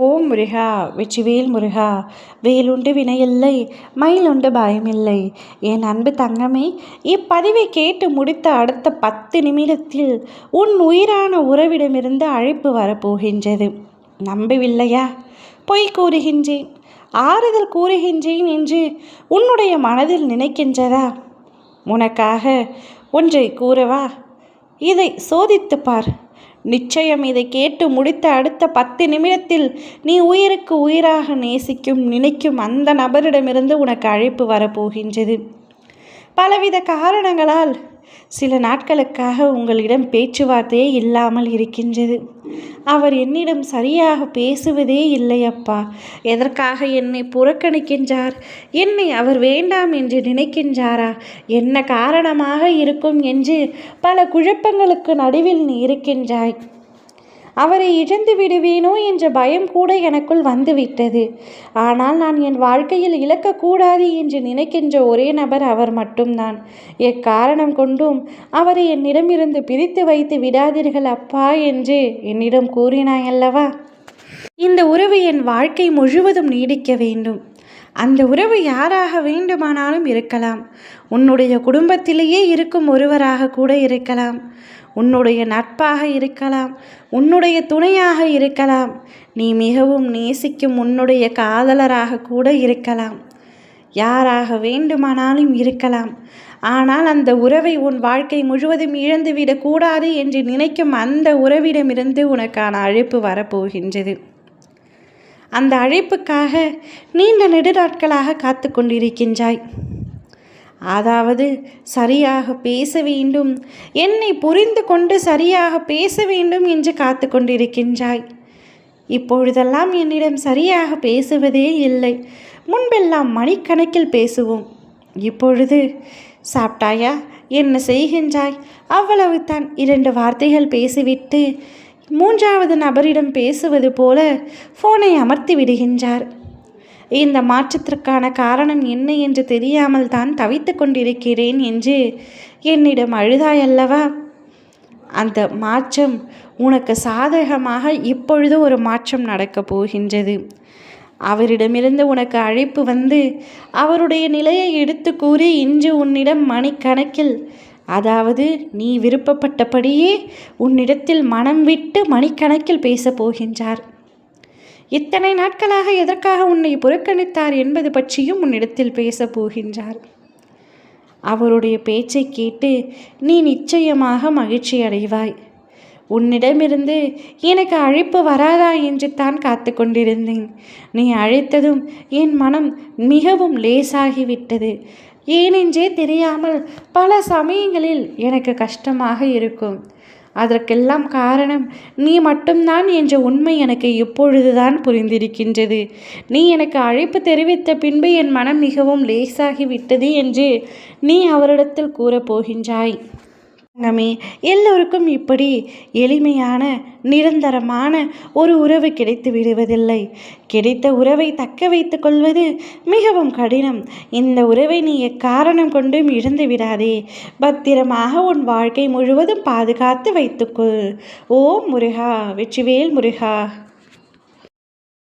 ஓம் முருகா வெற்றிவேல் முருகா. வேலுண்டு வினையில்லை, மயிலுண்டு பயமில்லை. என் அன்பு தங்கமே, இப்பதிவை கேட்டு முடித்த அடுத்த 10 நிமிடத்தில் உன் உயிரான உறவிடமிருந்து அழைப்பு வரப்போகின்றது. நம்பவில்லையா? பொய் கூறுகின்றேன், ஆறுதல் கூறுகின்றேன் என்று உன்னுடைய மனதில் நினைக்கின்றதா? உனக்காக ஒன்றை கூறவா? இதை சோதித்துப்பார். நிச்சயம் இதை கேட்டு முடித்த அடுத்த 10 நிமிடத்தில் நீ உயிருக்கு உயிராக நேசிக்கும் நினைக்கும் அந்த நபரிடமிருந்து உனக்கு அழைப்பு வரப்போகின்றது. பலவித காரணங்களால் சில நாட்களுக்காக உங்களிடம் பேச்சுவார்த்தையே இல்லாமல் இருக்கின்றது. அவர் என்னிடம் சரியாக பேசுவதே இல்லையப்பா. எதற்காக என்னை புறக்கணிக்கின்றார்? என்னை அவர் வேண்டாம் என்று நினைக்கின்றாரா? என்ன காரணமாக இருக்கும் என்று பல குழப்பங்களுக்கு நடுவில் நீ இருக்கின்றாய். அவரை இழந்து விடுவேனோ என்ற பயம் கூட எனக்குள் வந்துவிட்டது. ஆனால் நான் என் வாழ்க்கையில் இழக்கக்கூடாது என்று நினைக்கின்ற ஒரே நபர் அவர் மட்டும்தான். எக்காரணம் கொண்டும் அவரை என்னிடமிருந்து பிரித்து வைத்து விடாதீர்கள் அப்பா என்று என்னிடம் கூறினாயல்லவா? இந்த உறவு என் வாழ்க்கை முழுவதும் நீடிக்க வேண்டும். அந்த உறவு யாராக வேண்டுமானாலும் இருக்கலாம். உன்னுடைய குடும்பத்திலேயே இருக்கும் ஒருவராக கூட இருக்கலாம். உன்னுடைய நட்பாக இருக்கலாம். உன்னுடைய துணையாக இருக்கலாம். நீ மிகவும் நேசிக்கும் உன்னுடைய காதலராக கூட இருக்கலாம். யாராக வேண்டுமானாலும் இருக்கலாம். ஆனால் அந்த உறவை உன் வாழ்க்கை முழுவதும் இழந்துவிடக்கூடாது என்று நினைக்கும் அந்த உறவிடமிருந்து உனக்கான அழைப்பு வரப்போகின்றது. அந்த அழைப்புக்காக நீண்ட நெடுநாட்களாக காத்து கொண்டிருக்கின்றாய். அதாவது சரியாக பேச வேண்டும், என்னை புரிந்து கொண்டு சரியாக பேச வேண்டும் என்று காத்து கொண்டிருக்கின்றாய். இப்பொழுதெல்லாம் என்னிடம் சரியாக பேசுவதே இல்லை. முன்பெல்லாம் மணிக்கணக்கில் பேசுவோம். இப்பொழுது சாப்பிட்டாயா, என்ன செய்கின்றாய், அவ்வளவுதான். 2 வார்த்தைகள் பேசிவிட்டு 3வது நபரிடம் பேசுவது போல ஃபோனை அமர்த்தி விடுகின்றார். இந்த மாற்றத்திற்கான காரணம் என்ன என்று தெரியாமல் தான் தவித்து கொண்டிருக்கிறேன் என்று என்னிடம் அழுதாயல்லவா? அந்த மாற்றம் உனக்கு சாதகமாக இப்பொழுது ஒரு மாற்றம் நடக்கப் போகின்றது. அவரிடமிருந்து உனக்கு அழைப்பு வந்து அவருடைய நிலையை எடுத்து கூறி இன்று உன்னிடம் மணிக்கணக்கில், அதாவது நீ விருப்பப்பட்டபடியே உன்னிடத்தில் மனம் விட்டு மணிக்கணக்கில் பேசப் போகின்றார். இத்தனை நாட்களாக எதற்காக உன்னை புறக்கணித்தார் என்பது பற்றியும் உன்னிடத்தில் பேசப் போகின்றார். அவருடைய பேச்சை கேட்டு நீ நிச்சயமாக மகிழ்ச்சி அடைவாய். உன்னிடமிருந்து எனக்கு அழைப்பு வராதா என்று தான் காத்து கொண்டிருந்தேன். நீ அழைத்ததும் என் மனம் மிகவும் லேசாகிவிட்டது. ஏனென்றே தெரியாமல் பல சமயங்களில் எனக்கு கஷ்டமாக இருக்கும். அதற்கெல்லாம் காரணம் நீ மட்டும்தான் என்ற உண்மை எனக்கு இப்பொழுதுதான் புரிந்திருக்கின்றது. நீ எனக்கு அழைப்பு தெரிவித்த பின்பு என் மனம் மிகவும் லேசாகிவிட்டது என்று நீ அவரிடத்தில் கூறப்போகின்றாய். தங்கமே, எல்லோருக்கும் இப்படி எளிமையான நிரந்தரமான ஒரு உறவு கிடைத்து விடுவதில்லை. கிடைத்த உறவை தக்க வைத்து கொள்வது மிகவும் கடினம். இந்த உறவை நீ எக்காரணம் கொண்டும் இழந்து விடாதே. பத்திரமாக உன் வாழ்க்கை முழுவதும் பாதுகாத்து வைத்துக்கொள். ஓம் முருகா வெற்றிவேல் முருகா.